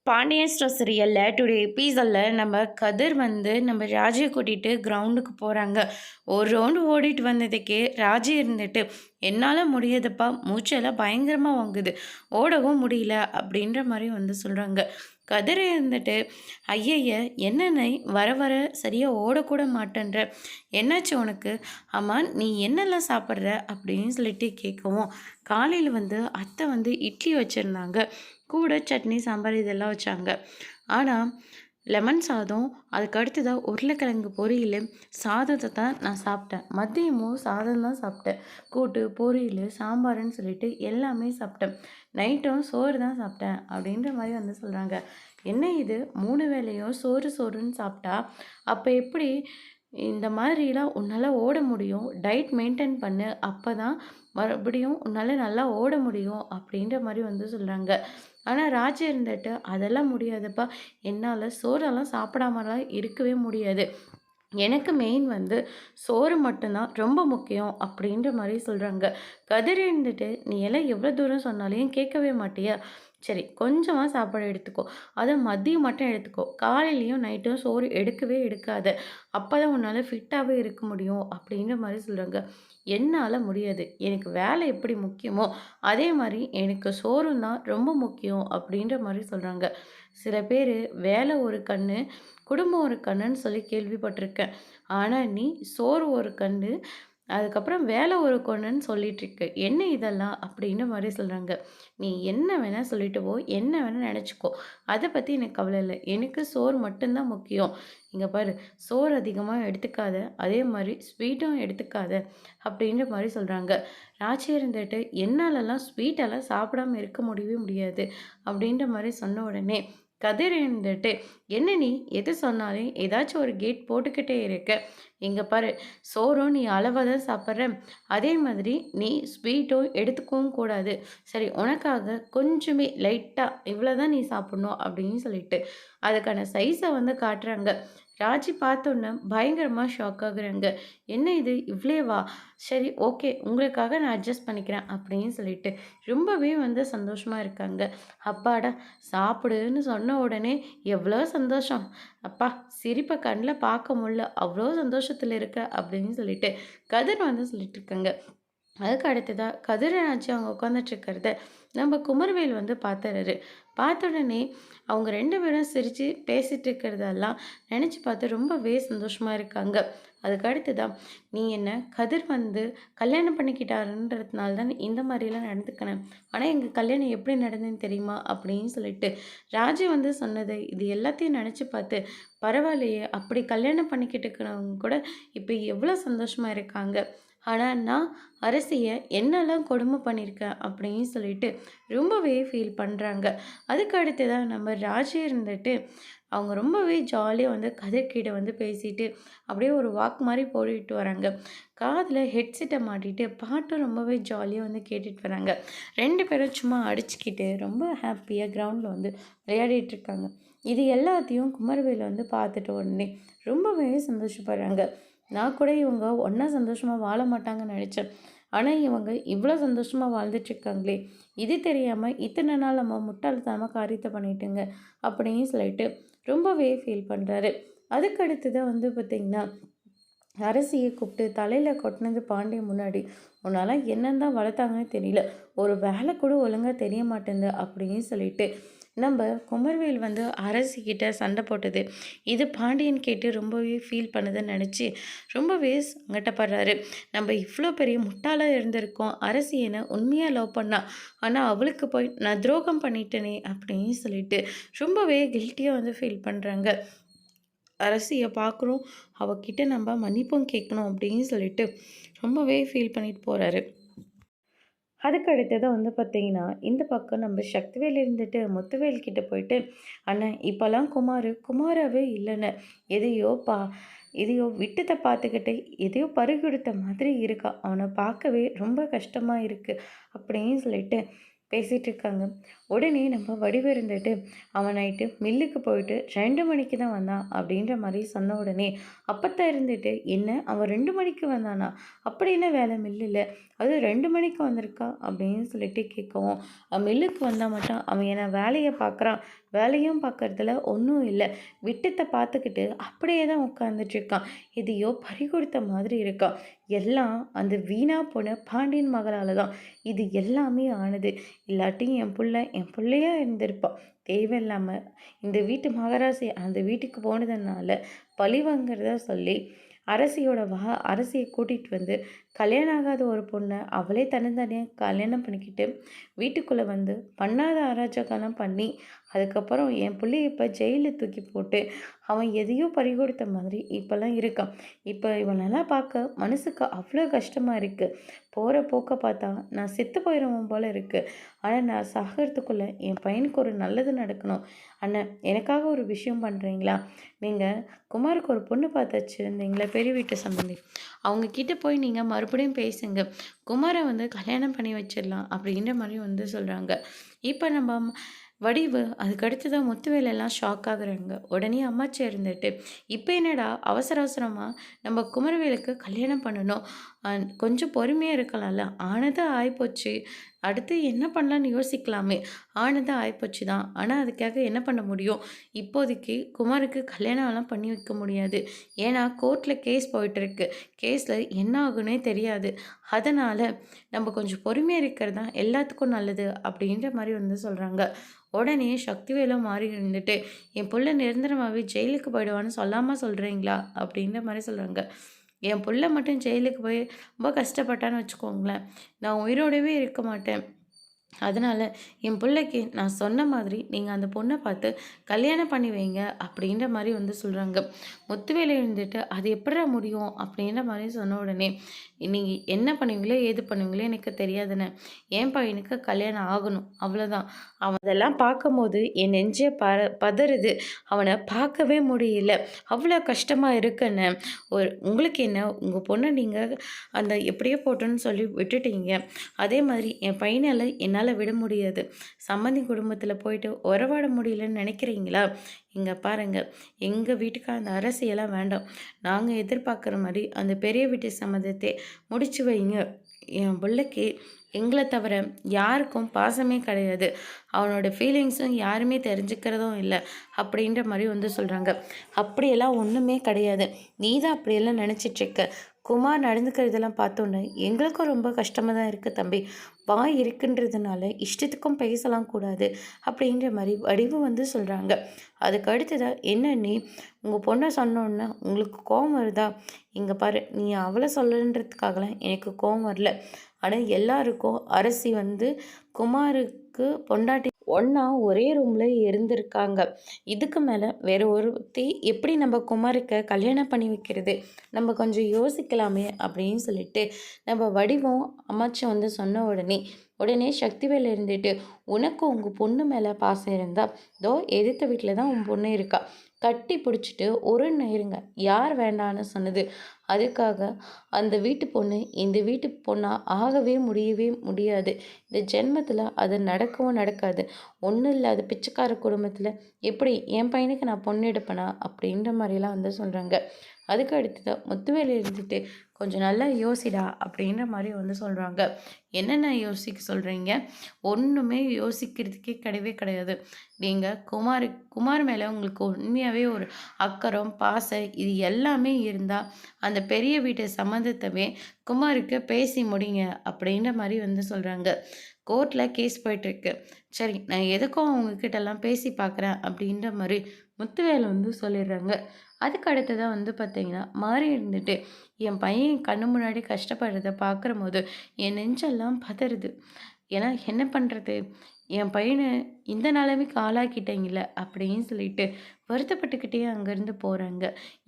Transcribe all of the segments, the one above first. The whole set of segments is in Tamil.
பாண்டியன் ஸ்டோர் சீரியலில் டுடே எபிசோடில் நம்ம கதிர் வந்து நம்ம ராஜியை கூட்டிகிட்டு கிரவுண்டுக்கு போகிறாங்க. ஒரு ரவுண்டு ஓடிட்டு வந்ததுக்கே ராஜி இருந்துட்டு என்னால் முடியாதுப்பா, மூச்செல்லாம் பயங்கரமாக வாங்குது, ஓடவும் முடியல அப்படின்ற மாதிரி வந்து சொல்கிறாங்க. கதிர் இருந்துட்டு ஐயய்ய என்னென்ன வர வர சரியாக ஓடக்கூட மாட்டேன்ற, என்னாச்சு உனக்கு, ஆமாம் நீ என்னெல்லாம் சாப்பிட்ற அப்படின்னு சொல்லிட்டு கேட்கவும், காலையில் வந்து அத்தை வந்து இட்லி வச்சுருந்தாங்க, கூட சட்னி சாம்பார் இதெல்லாம் வச்சாங்க. ஆனால் லெமன் சாதம், அதுக்கு அடுத்ததாக உருளைக்கிழங்கு பொரியல், சாதத்தை தான் நான் சாப்பிட்டேன். மதியமும் சாதம் தான் சாப்பிட்டேன். கூட்டு பொரியல் சாம்பார்னு சொல்லிட்டு எல்லாமே சாப்பிட்டேன். நைட்டும் சோறு தான் சாப்பிட்டேன் அப்படின்ற மாதிரி வந்து சொல்கிறாங்க. என்ன இது 3 வேளையும் சோறு சோறுன்னு சாப்பிட்டா அப்போ எப்படி இந்த மாதிரிலாம் உன்னால் ஓட முடியும்? டயட் மெயின்டைன் பண்ணு, அப்போ தான் மறுபடியும் உன்னால் நல்லா ஓட முடியும் அப்படின்ற மாதிரி வந்து சொல்கிறாங்க. ஆனால் ராஜி இருந்துட்டு அதெல்லாம் முடியாதுப்பா, என்னால் சோறெல்லாம் சாப்பிடாமலாம் இருக்கவே முடியாது, எனக்கு மெயின் வந்து சோறு மட்டும்தான் ரொம்ப முக்கியம் அப்படின்ற மாதிரி சொல்கிறாங்க. கதிர் இருந்துட்டு நீ எல்லாம் எவ்வளோ தூரம் சொன்னாலையும் கேட்கவே மாட்டியா, சரி கொஞ்சமாக சாப்பாடு எடுத்துக்கோ, அதை மதியம் மட்டும் எடுத்துக்கோ, காலையிலையும் நைட்டும் சோறு எடுக்கவே எடுக்காத, அப்போ தான் உன்னால் ஃபிட்டாகவே இருக்க முடியும் அப்படின்ற மாதிரி சொல்கிறாங்க. என்னால் முடியாது, எனக்கு வேலை எப்படி முக்கியமோ அதே மாதிரி எனக்கு சோறும் தான் ரொம்ப முக்கியம் அப்படின்ற மாதிரி சொல்கிறாங்க. சில பேர் வேலை ஒரு கண்ணு, குடும்பம் ஒரு கண்ணுன்னு சொல்லி கேள்விப்பட்டிருக்கேன். ஆனால் நீ சோறு ஒரு கண்ணு, அதுக்கப்புறம் வேலை ஒரு கண்ணுன்னு சொல்லிகிட்ருக்கு, என்ன இதெல்லாம் அப்படின்ற மாதிரி சொல்கிறாங்க. நீ என்ன வேணால் சொல்லிட்டு போ, என்ன வேணால் நினச்சிக்கோ, அதை பற்றி எனக்கு கவலை இல்லை, எனக்கு சோறு மட்டும்தான் முக்கியம். இங்கே பாரு, சோறு அதிகமாக எடுத்துக்காத, அதே மாதிரி ஸ்வீட்டும் எடுத்துக்காத அப்படின்ற மாதிரி சொல்கிறாங்க. ராஜி இருந்துட்டு என்னாலலாம் ஸ்வீட்டெல்லாம் சாப்பிடாம இருக்க முடியவே முடியாது அப்படின்ற மாதிரி சொன்ன உடனே கதிர் இருந்துட்டு என்ன நீ எது சொன்னாலும் ஏதாச்சும் ஒரு கேட் போட்டுக்கிட்டே இருக்க, இங்கே பாரு, சோறும் நீ அளவாக தான் சாப்பிட்ற, அதே மாதிரி நீ ஸ்வீட்டும் எடுத்துக்கவும் கூடாது, சரி உனக்காக கொஞ்சமே லைட்டாக இவ்வளோ தான் நீ சாப்பிட்ணும் அப்படின்னு சொல்லிட்டு அதுக்கான சைஸை வந்து காட்டுறாங்க. ராஜி பார்த்தோன்னே பயங்கரமாக ஷாக் ஆகுறாங்க. என்ன இது இவ்வளேவா, சரி ஓகே உங்களுக்காக நான் அட்ஜஸ்ட் பண்ணிக்கிறேன் அப்படின்னு சொல்லிட்டு ரொம்பவே வந்து சந்தோஷமாக இருக்காங்க. அப்பாடா சாப்பிடுன்னு சொன்ன உடனே எவ்வளோ சந்தோஷம், அப்பா சிரிப்பை கண்ணில் பார்க்க முடியல, அவ்வளோ சந்தோஷத்தில் இருக்க அப்படின்னு சொல்லிட்டு கதிர் வந்து சொல்லிட்டு இருக்காங்க. அதுக்கு அடுத்ததாக கதிரனாச்சு அவங்க உட்காந்துட்ருக்கிறத நம்ம குமரவேல் வந்து பார்த்துறாரு. பார்த்த உடனே அவங்க 2 பேரும் சிரித்து பேசிகிட்டு இருக்கிறதெல்லாம் நினச்சி பார்த்து ரொம்பவே சந்தோஷமாக இருக்காங்க. அதுக்கு அடுத்ததான் நீ என்ன கதிர் வந்து கல்யாணம் பண்ணிக்கிட்டாருன்றதுனால தான் இந்த மாதிரிலாம் நடந்துக்கினேன், ஆனால் எங்கள் கல்யாணம் எப்படி நடந்ததுன்னு தெரியுமா அப்படின்னு சொல்லிட்டு ராஜி வந்து சொன்னது இது எல்லாத்தையும் நினச்சி பார்த்து பரவாயில்லையே, அப்படி கல்யாணம் பண்ணிக்கிட்டு இருக்கிறவங்க கூட இப்போ எவ்வளோ சந்தோஷமாக இருக்காங்க. ஆனால் நான் அரசியை என்னெல்லாம் கொடுமை பண்ணியிருக்கேன் அப்படின்னு சொல்லிட்டு ரொம்பவே ஃபீல் பண்ணுறாங்க. அதுக்கு அடுத்ததாக நம்ம ராஜி இருந்துட்டு அவங்க ரொம்பவே ஜாலியாக வந்து கதிர்கிட்ட வந்து பேசிட்டு அப்படியே ஒரு வாக் மாதிரி போட்டுட்டு வராங்க. காதில் ஹெட்செட்டை மாட்டிட்டு பாட்டும் ரொம்பவே ஜாலியாக வந்து கேட்டுட்டு வராங்க. 2 பேரும் சும்மா அடிச்சுக்கிட்டு ரொம்ப ஹாப்பியாக கிரவுண்டில் வந்து விளையாடிட்டு இருக்காங்க. இது எல்லாத்தையும் குமரவேல் வந்து பார்த்துட்டு உடனே ரொம்பவே சந்தோஷப்படுறாங்க. நான் கூட இவங்க ஒன்றா சந்தோஷமாக வாழ மாட்டாங்கன்னு நினச்சேன், ஆனால் இவங்க இவ்வளோ சந்தோஷமாக வாழ்ந்துட்டுருக்காங்களே, இது தெரியாமல் இத்தனை நாள் நம்ம முட்டாள்தனமாக காரியத்தை பண்ணிட்டுங்க அப்படின்னு சொல்லிட்டு ரொம்பவே ஃபீல் பண்ணுறாரு. அதுக்கு அடுத்ததாக வந்து பார்த்திங்கன்னா அரசியை கூப்பிட்டு தலையில் கொட்டினது பாண்டிய முன்னாடி, உன்னால் என்னன்னு தான் வளர்த்தாங்கன்னு தெரியல, ஒரு வேலை கூட ஒழுங்காக தெரிய மாட்டேங்குது அப்படின்னு சொல்லிட்டு நம்ம குமரவேல் வந்து அரசிக்கிட்ட சண்டை போட்டது இது பாண்டியன் கேட்டு ரொம்பவே ஃபீல் பண்ணுதுன்னு நினச்சி ரொம்பவே சங்கட்டப்படுறாரு. நம்ம இவ்வளோ பெரிய முட்டாளாக இருந்திருக்கோம், அரசி என்னை உண்மையாக லவ் பண்ணா, ஆனால் அவளுக்கு போய் நான் துரோகம் பண்ணிட்டேனே அப்படின்னு சொல்லிட்டு ரொம்பவே கில்ட்டியாக வந்து ஃபீல் பண்ணுறாங்க. அரசியை பார்க்குறோம், அவகிட்ட நம்ம மன்னிப்பும் கேட்கணும் அப்படின்னு சொல்லிட்டு ரொம்பவே ஃபீல் பண்ணிட்டு போகிறாரு. அதுக்கு அடுத்ததாக வந்து பார்த்திங்கன்னா இந்த பக்கம் நம்ம சக்திவேல் இருந்துட்டு முத்துவேல் கிட்ட போயிட்டு, அண்ணன் இப்போல்லாம் குமாராகவே இல்லைன்னு, எதையோ விட்டத்தை பார்த்துக்கிட்டு எதையோ பறிகொடுத்த மாதிரி இருக்கா, அவனை பார்க்கவே ரொம்ப கஷ்டமாக இருக்குது அப்படின்னு சொல்லிட்டு பேசிகிட்டு இருக்காங்க. உடனே நம்ம வடிவு இருந்துட்டு, அவன் நைட்டு மில்லுக்கு போயிட்டு 2 மணிக்கு தான் வந்தான் அப்படின்ற மாரி சொன்ன உடனே, அப்பத்தா இருந்துட்டு, "என்ன அவன் 2 மணிக்கு வந்தானா? அப்படி என்ன வேலை மில்லுல? அதுவும் 2 மணிக்கு வந்திருக்கான்?" அப்படின்னு சொல்லிட்டு கேட்கவும், மில்லுக்கு வந்தா மட்டும் அவன் என்ன வேலைய பார்க்குறான். வேலையும் பார்க்கறதுல ஒண்ணும் இல்ல. விட்டத்த பார்த்துக்கிட்டு அப்படியே தான் உட்காந்துட்டுருக்கான். எதையோ பறிகொடுத்த மாதிரி இருக்கான். எல்லாம் அந்த வீணா போன பாண்டியன் மகளால தான். இது எல்லாமே ஆனது. இல்லாட்டி என் புள்ளையா இருந்திருப்பான். தேவையில்லாம இந்த வீட்டு மகாராசி அந்த வீட்டுக்கு போனதுனால பழி வாங்குறதா சொல்லி அரசிய கூட்டிட்டு வந்து கல்யாணம் ஆகாத ஒரு பொண்ண அவளே தன்னந்தனியா கல்யாணம் பண்ணிக்கிட்டு வீட்டுக்குள்ள வந்து பண்ணாத அராஜகம்லாம் பண்ணி, அதுக்கப்புறம் என் புள்ளைய இப்ப ஜெயில்ல தூக்கி போட்டு, அவன் எதையோ பறிகொடுத்த மாதிரி இப்பலாம் இருக்கான். இப்ப இவனெல்லாம் பார்க்க மனசுக்கு அவ்ளோ கஷ்டமா இருக்கு. போற போக்க பார்த்தா நான் செத்து போயிருவேன் போல இருக்கு. ஆனா நான் சாகறதுக்குள்ள என் பையனுக்கு ஒரு நல்லது நடக்கணும். அண்ணன் எனக்காக ஒரு விஷயம் பண்றீங்களா? நீங்க குமாருக்கு ஒரு பொண்ணு பார்த்து வச்சிருந்தீங்கல்ல பெரிய வீட்டு சம்மந்தி. அவங்க கிட்ட போய் நீங்க மறுபடியும் பேசுங்க. குமார வந்து கல்யாணம் பண்ணி வச்சிடலாம் அப்படின்ற மாரி வந்து சொல்றாங்க. இப்ப நம்ம வடிவு அதுக்கடுத்து தான் முத்துவேலெல்லாம் ஷாக் ஆகுறாங்க. உடனே அம்மாச்சி இருந்துட்டு, "இப்ப என்னடா அவசர அவசரமா நம்ம குமரவேலுக்கு கல்யாணம் பண்ணணும். அ கொஞ்சம் பொறுமையா இருக்கலாம்ல. ஆனது ஆயிப்போச்சு. அடுத்து என்ன பண்ணலான்னு யோசிக்கலாமே. ஆனது ஆயிப்போச்சு தான். ஆனா அதுக்காக என்ன பண்ண முடியும்? இப்போதைக்கு குமாருக்கு கல்யாணம்லாம் பண்ணி வைக்க முடியாது. ஏன்னா கோர்ட்ல கேஸ் போயிட்டுருக்கு. கேஸ்ல என்ன ஆகுன்னே தெரியாது. அதனால நம்ம கொஞ்சம் பொறுமையா இருக்கிறது தான் எல்லாத்துக்கும் நல்லது." அப்படின்ற மாரி வந்து சொல்றாங்க. உடனே சக்திவேலும் மாறி இருந்துட்டு, "என் புள்ள நிரந்தரமாவே ஜெயிலுக்கு போயிடுவான்னு சொல்லாம சொல்றீங்களா?" அப்படின்ற மாரி சொல்றாங்க. என் புள்ள மட்டும் ஜெயிலுக்கு போய் ரொம்ப கஷ்டப்பட்டான்னு வச்சுக்கோங்களேன், நான் உயிரோடவே இருக்க மாட்டேன். அதனால என் புள்ளைக்கு நான் சொன்ன மாதிரி நீங்க அந்த பொண்ண பார்த்து கல்யாணம் பண்ணி வைங்க அப்படின்ற மாரி வந்து சொல்றாங்க. முத்துவேலு இருந்துட்டு, "அது எப்புட்றா முடியும்?" அப்படின்ற மாரி சொன்ன உடனே, "நீங்க என்ன பண்ணுவீங்களோ, ஏது பண்ணுவீங்களோ எனக்கு தெரியாதுண்ணே. என் பையனுக்கு கல்யாணம் ஆகணும். அவ்வளோதான். அவன் அதெல்லாம் பார்க்கும்போது என் நெஞ்சே பதறுது. அவன பார்க்கவே முடியல. அவ்வளோ கஷ்டமா இருக்குண்ணே. உங்களுக்கு என்ன உங்க பொண்ண நீங்க அந்த எப்படியோ போட்டுன்னு சொல்லி விட்டுட்டீங்க. அதே மாதிரி என் பையனால என்னால விட முடியாது. சம்மந்தி குடும்பத்தில போயிட்டு உறவாட முடியலன்னு நினைக்கிறீங்களா? இங்க பாருங்க, எங்க வீட்டுக்கு அந்த அரசியலாம் வேண்டாம். நாங்க எதிர்பார்க்குற மாரி அந்த பெரிய வீட்டு சம்மதத்தை முடிச்சு வைங்க. என் புள்ளைக்கு எங்கள தவிர யாருக்கும் பாசமே கிடையாது. அவனோட ஃபீலிங்ஸும் யாருமே தெரிஞ்சுக்கிறதும் இல்ல." அப்படின்ற மாரி வந்து சொல்றாங்க. "அப்படியெல்லாம் ஒண்ணுமே கிடையாது. நீ தான் அப்படியெல்லாம் நினைச்சிட்ருக்க. குமார் நடந்துக்கிறதெல்லாம் பார்த்தோன்னே எங்களுக்கும் ரொம்ப கஷ்டமா தான் இருக்கு தம்பி. வாய் இருக்குன்றதுனால இஷ்டத்துக்கும் பேசலாம் கூடாது." அப்படின்ற மாரி வடிவு வந்து சொல்றாங்க. அதுக்கு அடுத்ததா, "என்ன நீ உங்க பொண்ண சொன்னோன்னே உங்களுக்கு கோவம் வருதா? இங்க பாரு, நீ அவள சொல்லன்றதுக்காகலாம் எனக்கு கோவம் வரல. ஆனா எல்லாருக்கும் அரசி வந்து குமாருக்கு பொண்டாட்டி ஒண்ணா ஒரே ரூம்ல இருந்திருக்காங்க. இதுக்கு மேல வேற ஒருத்தி எப்படி நம்ம குமாருக்கு கல்யாணம் பண்ணி வைக்கிறது? நம்ம கொஞ்சம் யோசிக்கலாமே." அப்படின்னு சொல்லிட்டு நம்ம வடிவும் அம்மாச்சும் வந்து சொன்ன உடனே சக்திவேல் இருந்துட்டு, "உனக்கு உங்க பொண்ணு மேல பாசம் இருந்தா, இதோ எதிர்த்த வீட்ல தான் உன் பொண்ணு இருக்கா. கட்டி பிடிச்சிட்டு ஒரு இருங்க. யார் வேண்டான்னு சொன்னது? அதுக்காக அந்த வீட்டு பொண்ணு இந்த வீட்டு பொண்ணா ஆகவே முடியவே முடியாது. இந்த ஜென்மத்துல அது நடக்கவும் நடக்காது. ஒண்ணும் இல்லாத பிச்சைக்கார குடும்பத்துல எப்படி என் பையனுக்கு நான் பொண்ணு எடுப்பேனா?" அப்படின்ற மாரிலாம் வந்து சொல்றாங்க. அதுக்கு அடுத்ததா முத்துவேலு இருந்துட்டு, "கொஞ்சம் நல்லா யோசிடா" அப்படின்ற மாரி வந்து சொல்றாங்க. "என்னென்ன யோசிக்க சொல்றீங்க? ஒண்ணுமே யோசிக்கிறதுக்கே கிடையவே கிடையாது. நீங்க குமார் மேல உங்களுக்கு உண்மையாவே ஒரு அக்கறம், பாசம் இது எல்லாமே இருந்தா, அந்த பெரிய வீட்டு சம்மந்தத்தவே குமாருக்கு பேசி முடிங்க." அப்படின்ற மாரி வந்து சொல்றாங்க. "கோர்ட்ல கேஸ் போயிட்டுருக்கு. சரி, நான் எதுக்கும் அவங்க கிட்டலாம் பேசி பார்க்குறேன்." அப்படின்ற மாரி முத்துவேலு வந்து சொல்லிடுறாங்க. அதுக்கு அடுத்ததா வந்து பார்த்தீங்கன்னா, மாறி இருந்துட்டு, "என் பையன் கண்ணு முன்னாடி கஷ்டப்படுறத பார்க்குறம்போது, என் நெஞ்செல்லாம் பதறுது. ஏன்னா என்ன பண்றது? என் பையன இந்த நிலைமைக்கு ஆளாக்கிட்டீங்கல்ல." அப்படின்னு சொல்லிட்டு வருத்தப்பட்டுக்கிட்டே அங்கேருந்து போறாங்க.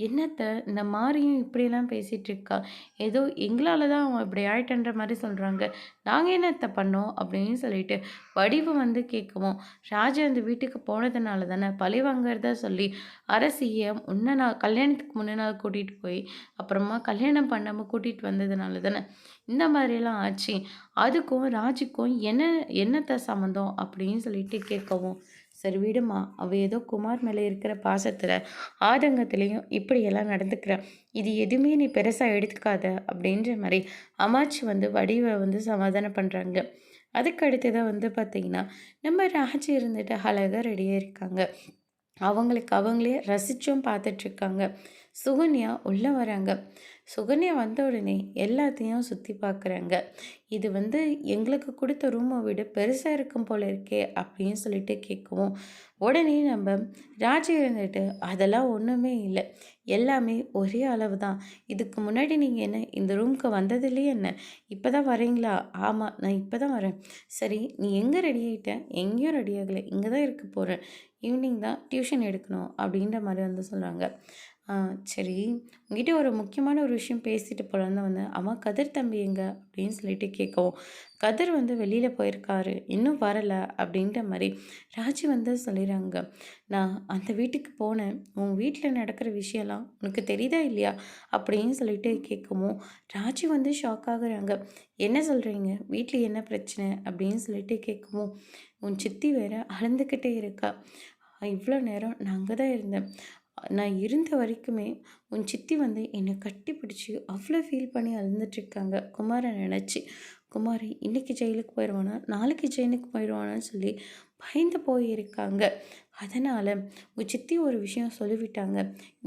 "என்னத்த இந்த மாரியும் இப்படியெல்லாம் பேசிட்டு இருக்கா? ஏதோ எங்களால தான் அவன் இப்படி ஆயிட்டான்ற மாரி சொல்றாங்க. நாங்க என்னத்த பண்ணோம்?" அப்படின்னு சொல்லிட்டு வடிவு வந்து கேட்கவும், ராஜா அந்த வீட்டுக்கு போனதுனால தானே பழி வாங்குறதா சொல்லி அரசிய முன்ன நாள் கல்யாணத்துக்கு முன்ன நாள் கூட்டிட்டு போய், அப்புறமா கல்யாணம் பண்ணாம கூட்டிட்டு வந்ததுனால தானே இந்த மாதிரியெல்லாம் ஆச்சு. அதுக்கும் ராஜுக்கும் என்னத்த சம்மந்தம் அப்படின்னு சொல்லிட்டு கேட்கவும், சரி விடுமா. அவ ஏதோ குமார் மேல இருக்கிற பாசத்துல, ஆதங்கத்திலயும் இப்படியெல்லாம் நடந்துக்கிறா. இது எதுவுமே நீ பெருசா எடுத்துக்காத அப்படின்ற மாரி அம்மாச்சி வந்து வடிவ வந்து சமாதானம் பண்றாங்க. அதுக்கு அடுத்ததா வந்து பார்த்தீங்கன்னா, நம்ம ராஜி இருந்துட்டு அழகா ரெடியா இருக்காங்க. அவங்களுக்கு அவங்களே ரசிச்சும் பார்த்துட்ருக்காங்க. சுகன்யா உள்ள வராங்க. சுகன்யா வந்த உடனே எல்லாத்தையும் சுத்தி பார்க்குறாங்க. "இது வந்து எங்களுக்கு குடுத்த ரூம விட பெருசா இருக்கும் போல இருக்கே!" அப்படின்னு சொல்லிட்டு கேட்கவும், உடனே நம்ம ராஜி இருந்துட்டு, "அதெல்லாம் ஒண்ணுமே இல்ல. எல்லாமே ஒரே அளவு தான். இதுக்கு முன்னாடி நீங்க என்ன இந்த ரூம்க்கு வந்ததில்லையா என்ன? இப்ப தான் வரீங்களா?" "ஆமா, நான் இப்ப தான் வரேன்." "சரி, நீ எங்க ரெடி ஆயிட்ட?" "எங்கேயும் ரெடி ஆகல. இங்க தான் இருக்க போறேன். ஈவினிங் தான் டியூஷன் எடுக்கணும்." அப்படின்ற மாரி வந்து சொல்றாங்க. ஆ சரி. உன்கிட்ட ஒரு முக்கியமான ஒரு விஷயம் பேசிட்டு போலான்னு தான் வந்தேன். ஆமா கதிர் தம்பி எங்க? அப்படின்னு சொல்லிட்டு கேட்கவும், கதிர் வந்து வெளியில போயிருக்காரு. இன்னும் வரல அப்படின்ற மாரி ராஜி வந்து சொல்லிறாங்க. நான் அந்த வீட்டுக்கு போனேன். உன் வீட்ல நடக்கிற விஷயம்லாம் உனக்கு தெரியுதா இல்லையா? அப்படின்னு சொல்லிட்டு கேட்கவும், ராஜி வந்து ஷாக் ஆகுறாங்க. என்ன சொல்றீங்க? வீட்ல என்ன பிரச்சனை? அப்படின்னு சொல்லிட்டு கேட்கவும், உன் சித்தி வேற அழுந்துக்கிட்டே இருக்கா. இவ்வளோ நேரம் நான் அங்க தான் இருந்தேன். நான் இருந்த வரைக்குமே உன் சித்தி வந்து என்னை கட்டி பிடிச்சி அவ்வளோ ஃபீல் பண்ணி அழுந்துட்டுருக்காங்க குமாரை நினச்சி. குமார் இன்னைக்கு ஜெயிலுக்கு போயிடுவானா, நாளைக்கு ஜெயிலுக்கு போயிடுவானான்னு சொல்லி பயந்து போயிருக்காங்க. அதனால் உங்கள் சித்தி ஒரு விஷயம் சொல்லிவிட்டாங்க.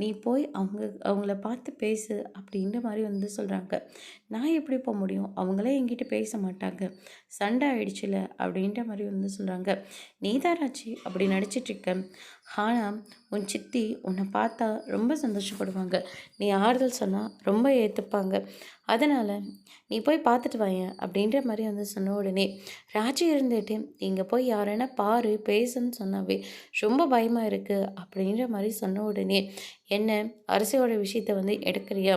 நீ போய் அவங்கள பார்த்து பேசு அப்படின்ற மாதிரி வந்து சொல்கிறாங்க. நான் எப்படி போக முடியும்? அவங்களே என்கிட்ட பேச மாட்டாங்க. சண்டை ஆயிடுச்சுல அப்படின்ற மாதிரி வந்து சொல்கிறாங்க. நீதாராச்சி அப்படி நடிச்சிட்ருக்க. ஆனால் உன் சித்தி உன்னை பார்த்தா ரொம்ப சந்தோஷப்படுவாங்க. நீ ஆறுதல் சொன்னால் ரொம்ப ஏற்றுப்பாங்க. அதனால் நீ போய் பார்த்துட்டு வாயேன் அப்படின்ற மாதிரி வந்து சொன்ன உடனே ராஜி இருந்துட்டு இங்கே போய் யாரைனா பாரு பேசுன்னு சொன்னாவே ரொம்ப பயமாக இருக்குது அப்படின்ற மாதிரி சொன்ன உடனே என்ன அரசியோட விஷயத்த வந்து எடுக்கிறியா?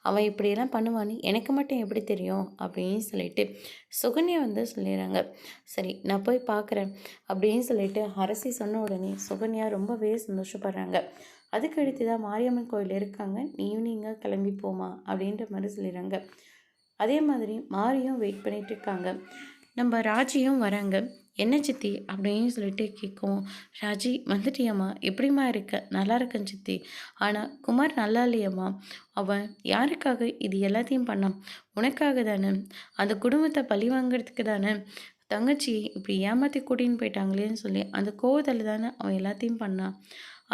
அவன் இப்படியெல்லாம் பண்ணுவான்னு எனக்கு மட்டும் எப்படி தெரியும் அப்படின்னு சொல்லிட்டு சுகன்யா வந்து சொல்லிடுறாங்க. சரி நான் போய் பார்க்குறேன் அப்படின்னு சொல்லிட்டு அரசி சொன்ன உடனே சுகன்யா ரொம்பவே சந்தோஷப்படுறாங்க. அதுக்கு அடுத்து தான் மாரியம்மன் கோயில் இருக்காங்க, நீ ஈவினிங்காக கிளம்பி போமா அப்படின்ற மாதிரி சொல்லிடுறாங்க. அதே மாதிரி மாரியும் வெயிட் பண்ணிட்டு இருக்காங்க. நம்ம ராஜியும் வராங்க. என்ன சித்தி அப்படின்னு சொல்லிட்டு கேட்கவும், ராஜி வந்துட்டியாம்மா, எப்படிம்மா இருக்க? நல்லா இருக்கேன் சித்தி. ஆனால் குமார் நல்லா இல்லையம்மா. அவன் யாருக்காக இது எல்லாத்தையும் பண்ணான்? உனக்காக தானே. அந்த குடும்பத்தை பழி வாங்குறதுக்கு தானே. தங்கச்சி இப்படி ஏமாற்றி கூட்டின்னு போயிட்டாங்களேன்னு சொல்லி அந்த கோவத்தில் தானே அவன் எல்லாத்தையும் பண்ணான்.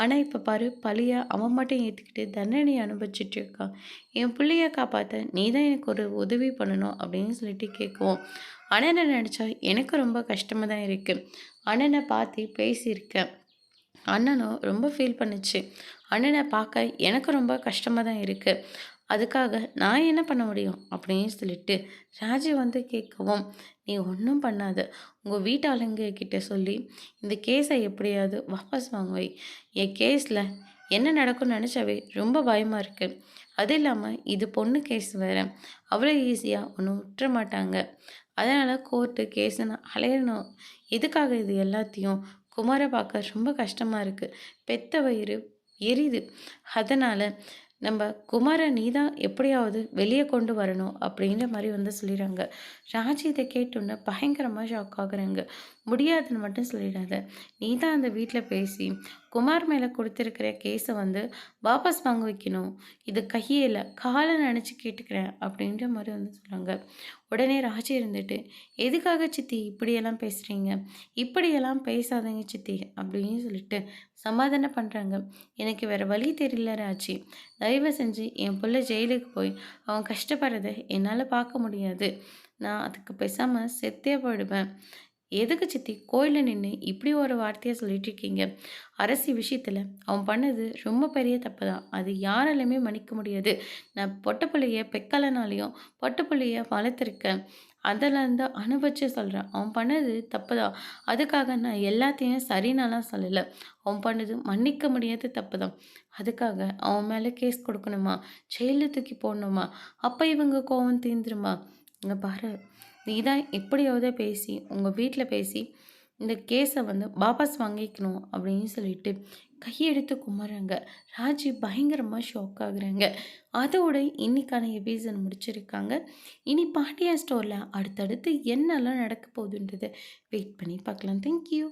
ஆனால் இப்போ பாரு பழிய அவன் மட்டும் ஏற்றுக்கிட்டு தண்டனையை அனுபவிச்சுட்டு இருக்கான். என் பிள்ளைய காப்பாற்ற நீ தான் எனக்கு ஒரு உதவி பண்ணணும் அப்படின்னு சொல்லிட்டு கேட்குவோம். அண்ணனை நினச்சா எனக்கு ரொம்ப கஷ்டமாக தான் இருக்குது. அண்ணனை பார்த்து பேசியிருக்கேன். அண்ணனும் ரொம்ப ஃபீல் பண்ணுச்சு. அண்ணனை பார்க்க எனக்கு ரொம்ப கஷ்டமாக தான் இருக்குது. அதுக்காக நான் என்ன பண்ண முடியும் அப்படின்னு சொல்லிட்டு ராஜி வந்து கேட்கவும், நீ ஒன்றும் பண்ணாத. உங்கள் வீட்டாளுங்க கிட்ட சொல்லி இந்த கேஸை எப்படியாவது வாபஸ் வாங்க வை. என் கேஸில் என்ன நடக்கும்னு நினச்சாவே ரொம்ப பயமாக இருக்குது. அது இல்லாமல் இது பொண்ணு கேஸ் வேறு. அவ்வளோ ஈஸியாக ஒன்றும் விட்டுற மாட்டாங்க. அதனால் கோர்ட்டு கேஸுன்னு அலையணும். எதுக்காக இது எல்லாத்தையும்? குமாரை பார்க்க ரொம்ப கஷ்டமாக இருக்குது. பெத்த வயிறு எரியுது. அதனால் நம்ம குமார நீ தான் எப்படியாவது வெளியே கொண்டு வரணும் அப்படின்ற மாதிரி வந்து சொல்லிடுறாங்க. ராஜி இதை கேட்டோன்னே பயங்கரமாக ஷாக் ஆகுறாங்க. முடியாதுன்னு மட்டும் சொல்லிடாத. நீ தான் அந்த வீட்டில் பேசி குமார் மேலே கொடுத்துருக்கிற கேஸை வந்து வாபஸ் வாங்க வைக்கணும். இது கையே இல்லை காலை நினச்சி கேட்டுக்கிறேன் அப்படின்ற மாதிரி வந்து சொல்கிறாங்க. உடனே ராஜி இருந்துட்டு, எதுக்காக சித்தி இப்படியெல்லாம் பேசுகிறீங்க? இப்படியெல்லாம் பேசாதீங்க சித்தி அப்படின்னு சொல்லிட்டு சமாதானம் பண்ணுறாங்க. எனக்கு வேறு வழி தெரியல ராஜி. தயவு செஞ்சு என் புள்ள ஜெயிலுக்கு போய் அவன் கஷ்டப்படுறத என்னால் பார்க்க முடியாது. நான் அதுக்கு பேசாமல் செத்தே போயிடுவேன். எதுக்கு சித்தி கோயிலில் நின்று இப்படி ஒரு வார்த்தையை சொல்லிட்டு இருக்கீங்க? அரசி விஷயத்தில் அவன் பண்ணது ரொம்ப பெரிய தப்பு தான். அது யாராலையுமே மன்னிக்க முடியாது. நான் பொட்டப்புள்ளைய பெக்கலனாலையும் பொட்டப்புள்ளைய வளர்த்துருக்கேன். அதுலேருந்து அனுபவிச்சு சொல்றேன். அவன் பண்ணது தப்பு தான். அதுக்காக நான் எல்லாத்தையும் சரின்னுலாம் சொல்லல. அவன் பண்ணது மன்னிக்க முடியாத தப்பு தான். அதுக்காக அவன் மேல கேஸ் குடுக்கணுமா? ஜெயில்ல தூக்கி போடணுமா? அப்ப இவங்க கோவம் தீந்துருமா? இங்க பாரு, நீ தான் எப்படியாவது பேசி, உங்க வீட்ல பேசி, இந்த கேஸ வந்து வாபஸ் வாங்கிக்கணும் அப்படின்னு சொல்லிட்டு கையெடுத்து கும்புறாங்க. ராஜி பயங்கரமா ஷாக் ஆகுறாங்க. அதோட இன்னைக்கான எபிசோட் முடிச்சிருக்காங்க. இனி பாண்டியா ஸ்டோர்ல அடுத்தடுத்து என்னலாம் நடக்க போகுதுன்றத வெயிட் பண்ணி பார்க்கலாம். Thank you.